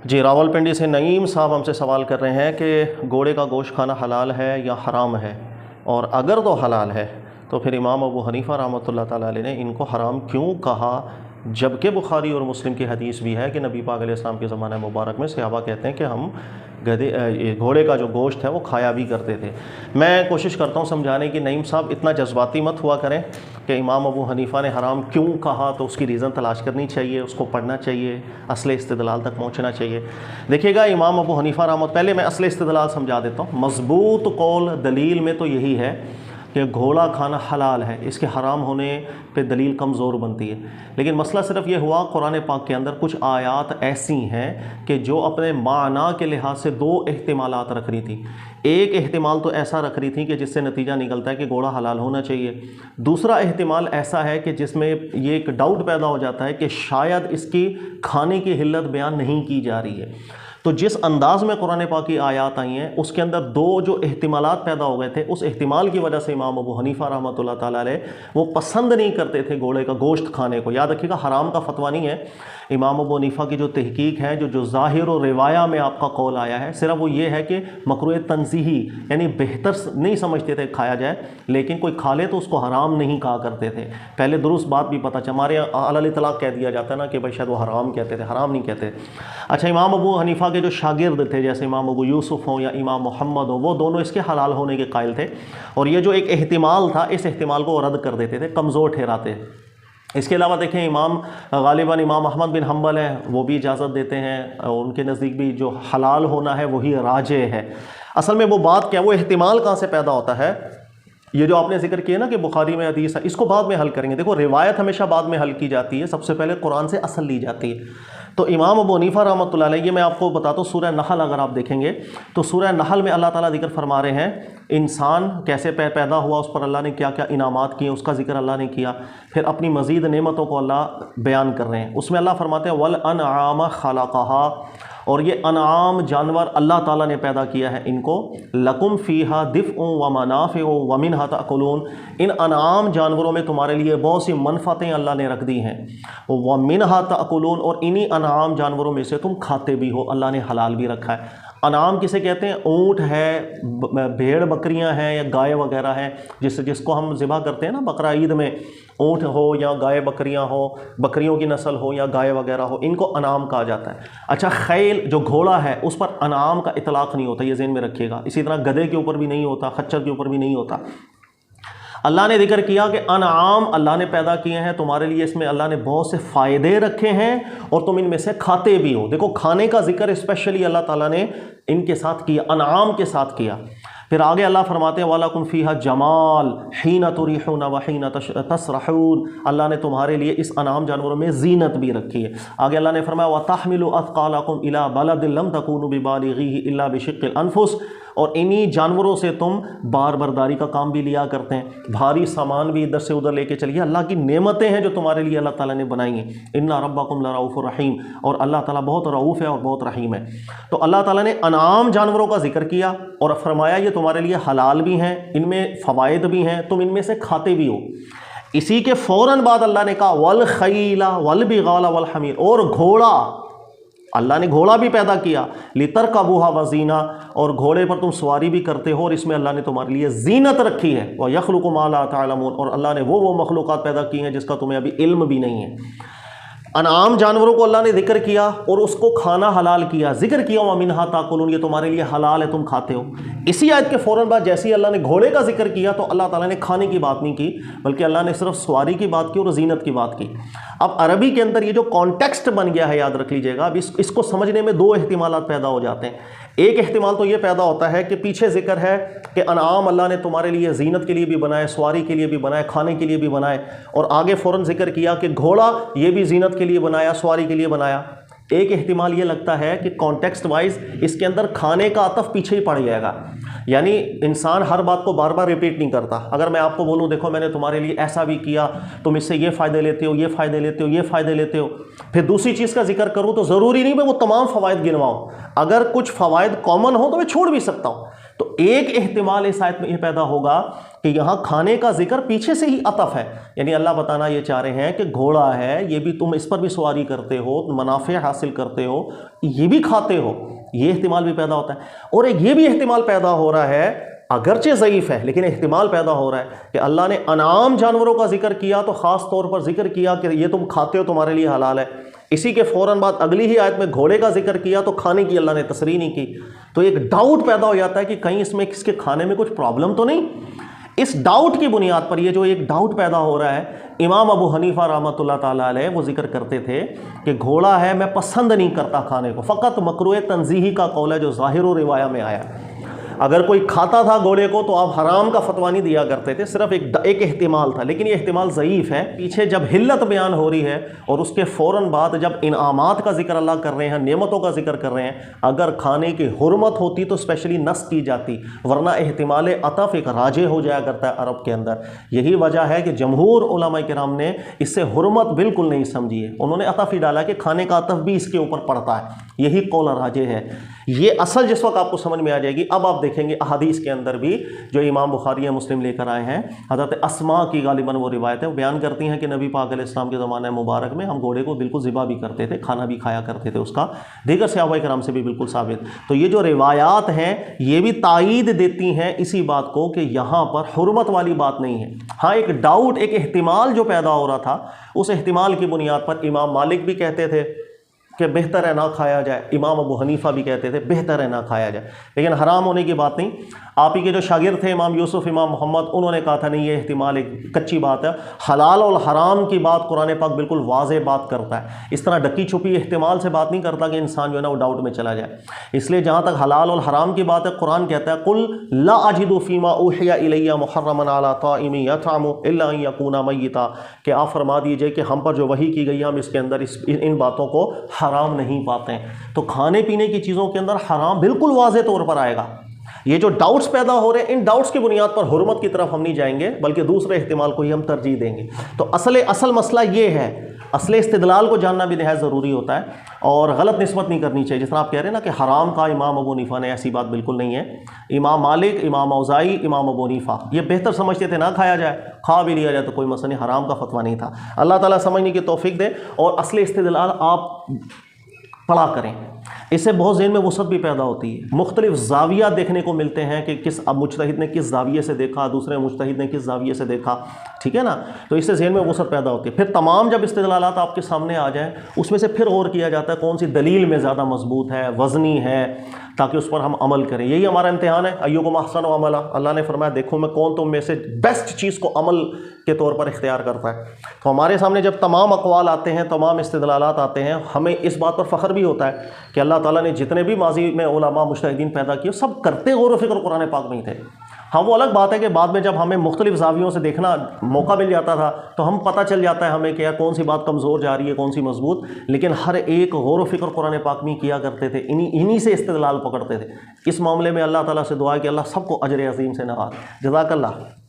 جی، راولپنڈی سے نعیم صاحب ہم سے سوال کر رہے ہیں کہ گھوڑے کا گوشت کھانا حلال ہے یا حرام ہے، اور اگر تو حلال ہے تو پھر امام ابو حنیفہ رحمۃ اللہ تعالیٰ علیہ نے ان کو حرام کیوں کہا، جبکہ بخاری اور مسلم کی حدیث بھی ہے کہ نبی پاک علیہ السلام کے زمانہ مبارک میں صحابہ کہتے ہیں کہ ہم گھوڑے کا جو گوشت ہے وہ کھایا بھی کرتے تھے۔ میں کوشش کرتا ہوں سمجھانے کی، نعیم صاحب اتنا جذباتی مت ہوا کریں کہ امام ابو حنیفہ نے حرام کیوں کہا، تو اس کی ریزن تلاش کرنی چاہیے، اس کو پڑھنا چاہیے، اصل استدلال تک پہنچنا چاہیے۔ دیکھیے گا امام ابو حنیفہ پہلے میں اصل استدلال سمجھا دیتا ہوں۔ مضبوط قول دلیل میں تو یہی ہے کہ گھوڑا کھانا حلال ہے، اس کے حرام ہونے پہ دلیل کمزور بنتی ہے۔ لیکن مسئلہ صرف یہ ہوا قرآن پاک کے اندر کچھ آیات ایسی ہیں کہ جو اپنے معنی کے لحاظ سے دو احتمالات رکھ رہی تھی۔ ایک احتمال تو ایسا رکھ رہی تھی کہ جس سے نتیجہ نکلتا ہے کہ گھوڑا حلال ہونا چاہیے، دوسرا احتمال ایسا ہے کہ جس میں یہ ایک ڈاؤٹ پیدا ہو جاتا ہے کہ شاید اس کی کھانے کی حلت بیان نہیں کی جا رہی ہے۔ تو جس انداز میں قرآن پاک کی آیات آئی ہیں اس کے اندر دو جو احتمالات پیدا ہو گئے تھے، اس احتمال کی وجہ سے امام ابو حنیفہ رحمۃ اللہ تعالیٰ علیہ وہ پسند نہیں کرتے تھے گھوڑے کا گوشت کھانے کو۔ یاد رکھیے گا حرام کا فتویٰ نہیں ہے۔ امام ابو حنیفہ کی جو تحقیق ہے، جو ظاہر و روایہ میں آپ کا قول آیا ہے، صرف وہ یہ ہے کہ مکروہ تنزیہی، یعنی بہتر نہیں سمجھتے تھے کھایا جائے، لیکن کوئی کھا لے تو اس کو حرام نہیں کہا کرتے تھے۔ پہلے درست بات بھی پتہ ہمارے علی الاطلاق کہہ دیا جاتا ہے نا کہ بھائی شاید وہ حرام کہتے تھے، حرام نہیں کہتے۔ اچھا، امام ابو حنیفہ کے جو شاگرد تھے جیسے امام ابو یوسف ہوں یا امام محمد ہوں، وہ دونوں اس کے حلال ہونے کے قائل تھے، اور یہ جو ایک احتمال تھا اس احتمال کو رد کر دیتے تھے، کمزور ٹھہراتے۔ اس کے علاوہ دیکھیں امام غالباً امام احمد بن حنبل ہیں، وہ بھی اجازت دیتے ہیں، اور ان کے نزدیک بھی جو حلال ہونا ہے وہی راجح ہے۔ اصل میں وہ بات کیا، وہ احتمال کہاں سے پیدا ہوتا ہے؟ یہ جو آپ نے ذکر کیا نا کہ بخاری میں حدیث ہے، اس کو بعد میں حل کریں گے۔ دیکھو روایت ہمیشہ بعد میں حل کی جاتی ہے، سب سے پہلے قرآن سے اصل لی جاتی ہے۔ تو امام ابو حنیفہ رحمۃ اللہ علیہ، یہ میں آپ کو بتاتا ہوں، سورہ نحل اگر آپ دیکھیں گے تو سورہ نحل میں اللہ تعالیٰ ذکر فرما رہے ہیں انسان کیسے پیدا ہوا، اس پر اللہ نے کیا کیا انعامات کیے، اس کا ذکر اللہ نے کیا، پھر اپنی مزید نعمتوں کو اللہ بیان کر رہے ہیں۔ اس میں اللہ فرماتے ہیں وَالْأَنْعَامَ خَلَقَهَا، اور یہ انعام جانور اللہ تعالیٰ نے پیدا کیا ہے ان کو، لَكُمْ فِيهَا دِفْءٌ وَمَنَافِعُ وَمِنْهَا تَأْكُلُونَ، ان انعام جانوروں میں تمہارے لیے بہت سی منفعتیں اللہ نے رکھ دی ہیں، وَمِنْهَا تَأْكُلُونَ، اور انہی انعام جانوروں میں سے تم کھاتے بھی ہو، اللہ نے حلال بھی رکھا ہے۔ انعام کسے کہتے ہیں؟ اونٹ ہے، بھیڑ بکریاں ہیں یا گائے وغیرہ ہیں، جس کو ہم ذبح کرتے ہیں نا بقرہ عید میں، اونٹ ہو یا گائے بکریاں ہو، بکریوں کی نسل ہو یا گائے وغیرہ ہو، ان کو انعام کہا جاتا ہے۔ اچھا، خیل جو گھوڑا ہے اس پر انعام کا اطلاق نہیں ہوتا، یہ ذہن میں رکھیے گا۔ اسی طرح گدھے کے اوپر بھی نہیں ہوتا، خچر کے اوپر بھی نہیں ہوتا۔ اللہ نے ذکر کیا کہ انعام اللہ نے پیدا کیے ہیں تمہارے لیے، اس میں اللہ نے بہت سے فائدے رکھے ہیں اور تم ان میں سے کھاتے بھی ہو۔ دیکھو کھانے کا ذکر اسپیشلی اللہ تعالیٰ نے ان کے ساتھ کیا، انعام کے ساتھ کیا۔ پھر آگے اللہ فرماتے ہیں وَلَكُمْ فِيهَا جَمَالٌ حِينَ تُرِيحُونَ وَحِينَ تَسْرَحُونَ، اللہ نے تمہارے لیے اس انعام جانوروں میں زینت بھی رکھی ہے۔ آگے اللہ نے فرمایا وَتَحْمِلُ أَثْقَالَكُمْ إِلَى بَلَدٍ لَمْ تَكُونُوا بِبَالِغِيهِ إِلَّا بِشِقِّ الْأَنفُسِ، اور انہی جانوروں سے تم بار برداری کا کام بھی لیا کرتے ہیں، بھاری سامان بھی ادھر سے ادھر لے کے چلیے۔ اللہ کی نعمتیں ہیں جو تمہارے لیے اللہ تعالیٰ نے بنائی ہیں۔ اِنَّ رَبَّكُمْ لَرَؤُوفٌ رَحِيمٌ، اور اللہ تعالیٰ بہت رؤوف ہے اور بہت رحیم ہے۔ تو اللہ تعالیٰ نے انعام جانوروں کا ذکر کیا اور فرمایا یہ تمہارے لیے حلال بھی ہیں، ان میں فوائد بھی ہیں، تم ان میں سے کھاتے بھی ہو۔ اسی کے فوراً بعد اللہ نے کہا وَالْخَيْلَ وَالْبِغَالَ وَالْحَمِيرَ، اور گھوڑا، اللہ نے گھوڑا بھی پیدا کیا، لِتَرْكَبُوهَا وَزِينَةً، اور گھوڑے پر تم سواری بھی کرتے ہو اور اس میں اللہ نے تمہارے لیے زینت رکھی ہے۔ وَيَخْلُقُ مَا لَا تَعْلَمُونَ، اور اللہ نے وہ مخلوقات پیدا کی ہیں جس کا تمہیں ابھی علم بھی نہیں ہے۔ انعام جانوروں کو اللہ نے ذکر کیا اور اس کو کھانا حلال کیا، ذکر کیا وَمِنْهَا تَأْكُلُونَ، یہ تمہارے لیے حلال ہے، تم کھاتے ہو۔ اسی آیت کے فوراً بعد جیسے ہی اللہ نے گھوڑے کا ذکر کیا تو اللہ تعالیٰ نے کھانے کی بات نہیں کی، بلکہ اللہ نے صرف سواری کی بات کی اور زینت کی بات کی۔ اب عربی کے اندر یہ جو کانٹیکسٹ بن گیا ہے، یاد رکھ لیجئے گا، اب اس کو سمجھنے میں دو احتمالات پیدا ہو جاتے ہیں۔ ایک احتمال تو یہ پیدا ہوتا ہے کہ پیچھے ذکر ہے کہ انعام اللہ نے تمہارے لیے زینت کے لیے بھی بنائے، سواری کے لیے بھی بنائے، کھانے کے لیے بھی بنائے، اور آگے فوراً ذکر کیا کہ گھوڑا یہ بھی زینت کے لیے بنایا، سواری کے لیے بنایا۔ ایک احتمال یہ لگتا ہے کہ کانٹیکسٹ وائز اس کے اندر کھانے کا عطف پیچھے ہی پڑ جائے گا، یعنی انسان ہر بات کو بار بار ریپیٹ نہیں کرتا۔ اگر میں آپ کو بولوں دیکھو میں نے تمہارے لیے ایسا بھی کیا، تم اس سے یہ فائدے لیتے ہو، یہ فائدے لیتے ہو، یہ فائدے لیتے ہو، پھر دوسری چیز کا ذکر کروں تو ضروری نہیں میں وہ تمام فوائد گنواؤں، اگر کچھ فوائد کامن ہو تو میں چھوڑ بھی سکتا ہوں۔ تو ایک احتمال اس آیت میں یہ پیدا ہوگا کہ یہاں کھانے کا ذکر پیچھے سے ہی عطف ہے، یعنی اللہ بتانا یہ چاہ رہے ہیں کہ گھوڑا ہے، یہ بھی تم اس پر بھی سواری کرتے ہو، منافع حاصل کرتے ہو، یہ بھی کھاتے ہو، یہ احتمال بھی پیدا ہوتا ہے۔ اور ایک یہ بھی احتمال پیدا ہو رہا ہے، اگرچہ ضعیف ہے لیکن احتمال پیدا ہو رہا ہے کہ اللہ نے انعام جانوروں کا ذکر کیا تو خاص طور پر ذکر کیا کہ یہ تم کھاتے ہو، تمہارے لیے حلال ہے، اسی کے فوراً بعد اگلی ہی آیت میں گھوڑے کا ذکر کیا تو کھانے کی اللہ نے تصریح نہیں کی، تو ایک ڈاؤٹ پیدا ہو جاتا ہے کہ کہیں اس میں کس کے کھانے میں کچھ پرابلم تو نہیں۔ اس ڈاؤٹ کی بنیاد پر یہ جو ایک ڈاؤٹ پیدا ہو رہا ہے، امام ابو حنیفہ رحمۃ اللہ تعالیٰ علیہ وہ ذکر کرتے تھے کہ گھوڑا ہے میں پسند نہیں کرتا کھانے کو، فقط مکروہ تنزیہی کا قول ہے جو ظاہر و روایہ میں آیا۔ اگر کوئی کھاتا تھا گھوڑے کو تو آپ حرام کا فتویٰ نہیں دیا کرتے تھے، صرف ایک احتمال تھا، لیکن یہ احتمال ضعیف ہے۔ پیچھے جب حلت بیان ہو رہی ہے اور اس کے فوراً بعد جب انعامات کا ذکر اللہ کر رہے ہیں، نعمتوں کا ذکر کر رہے ہیں، اگر کھانے کی حرمت ہوتی تو اسپیشلی نص کی جاتی، ورنہ احتمال عطف ایک راجح ہو جایا کرتا ہے عرب کے اندر۔ یہی وجہ ہے کہ جمہور علماء کرام نے اس سے حرمت بالکل نہیں سمجھی ہے، انہوں نے عطف ہی ڈالا کہ کھانے کا عطف بھی اس کے اوپر پڑتا ہے، یہی قول راجح ہے۔ یہ اصل جس وقت آپ کو سمجھ میں آ جائے گی، اب آپ دیکھیں گے احادیث کے اندر بھی جو امام بخاری مسلم لے کر آئے ہیں، حضرت اسماء کی غالباً وہ روایت ہے، وہ بیان کرتی ہیں کہ نبی پاک علیہ السلام کے زمانہ مبارک میں ہم گھوڑے کو بالکل ذبح بھی کرتے تھے، کھانا بھی کھایا کرتے تھے اس کا، دیگر صحابہ کرام سے بھی بالکل ثابت۔ تو یہ جو روایات ہیں یہ بھی تائید دیتی ہیں اسی بات کو کہ یہاں پر حرمت والی بات نہیں ہے۔ ہاں ایک ڈاؤٹ، ایک احتمال جو پیدا ہو رہا تھا، اس احتمال کی بنیاد پر امام مالک بھی کہتے تھے کہ بہتر ہے نہ کھایا جائے، امام ابو حنیفہ بھی کہتے تھے بہتر ہے نہ کھایا جائے، لیکن حرام ہونے کی بات نہیں۔ آپ ہی کے جو شاگرد تھے امام یوسف، امام محمد، انہوں نے کہا تھا نہیں یہ احتمال ایک کچی بات ہے، حلال اور حرام کی بات قرآن پاک بالکل واضح بات کرتا ہے، اس طرح ڈکی چھپی احتمال سے بات نہیں کرتا کہ انسان جو ہے نا وہ ڈاؤٹ میں چلا جائے۔ اس لیے جہاں تک حلال اور حرام کی بات ہے، قرآن کہتا ہے قل لا اجد فیما اوحی الی محرما علی طاعم یطعمہ الا ان یکون میتا، کہ آپ فرما دیجئے کہ ہم پر جو وحی کی گئی ہم اس کے اندر ان باتوں کو حرام نہیں پاتے ہیں۔ تو کھانے پینے کی چیزوں کے اندر حرام بالکل واضح طور پر آئے گا۔ یہ جو ڈاؤٹس پیدا ہو رہے ہیں، ان ڈاؤٹس کی بنیاد پر حرمت کی طرف ہم نہیں جائیں گے، بلکہ دوسرے احتمال کو ہی ہم ترجیح دیں گے۔ تو اصل مسئلہ یہ ہے، اصل استدلال کو جاننا بھی نہایت ضروری ہوتا ہے، اور غلط نسبت نہیں کرنی چاہیے۔ جس طرح آپ کہہ رہے ہیں نا کہ حرام کا امام ابو حنیفہ نے، ایسی بات بالکل نہیں ہے۔ امام مالک، امام اوزاعی، امام ابو حنیفہ یہ بہتر سمجھتے تھے نہ کھایا جائے، کھا بھی لیا جائے تو کوئی مسئلہ نہیں، حرام کا فتویٰ نہیں تھا۔ اللہ تعالیٰ سمجھنے کی توفیق دے، اور اصل استدلال آپ پڑھا کریں، اس سے بہت ذہن میں وسعت بھی پیدا ہوتی ہے، مختلف زاویہ دیکھنے کو ملتے ہیں کہ اب مجتہد نے کس زاویے سے دیکھا، دوسرے مجتہد نے کس زاویے سے دیکھا، ٹھیک ہے نا، تو اس سے ذہن میں وسعت پیدا ہوتی ہے۔ پھر تمام جب استدلالات آپ کے سامنے آ جائیں، اس میں سے پھر غور کیا جاتا ہے کون سی دلیل میں زیادہ مضبوط ہے، وزنی ہے، تاکہ اس پر ہم عمل کریں۔ یہی ہمارا امتحان ہے، ایکم احسن عملا، اللہ نے فرمایا دیکھو میں کون تم میں سے بیسٹ چیز کو عمل کے طور پر اختیار کرتا ہے۔ تو ہمارے سامنے جب تمام اقوال آتے ہیں، تمام استدلالات آتے ہیں، ہمیں اس بات پر فخر بھی ہوتا ہے کہ اللہ تعالیٰ نے جتنے بھی ماضی میں علماء مجتہدین پیدا کیے سب کرتے غور و فکر قرآن پاک میں ہی تھے۔ ہاں وہ الگ بات ہے کہ بعد میں جب ہمیں مختلف زاویوں سے دیکھنا موقع مل جاتا تھا تو ہم پتہ چل جاتا ہے ہمیں کہ کون سی بات کمزور جا رہی ہے، کون سی مضبوط، لیکن ہر ایک غور و فکر قرآن پاک میں کیا کرتے تھے، انہی سے استدلال پکڑتے تھے۔ اس معاملے میں اللہ تعالیٰ سے دعا ہے کہ اللہ سب کو اجر عظیم سے نوازے۔ جزاک اللہ۔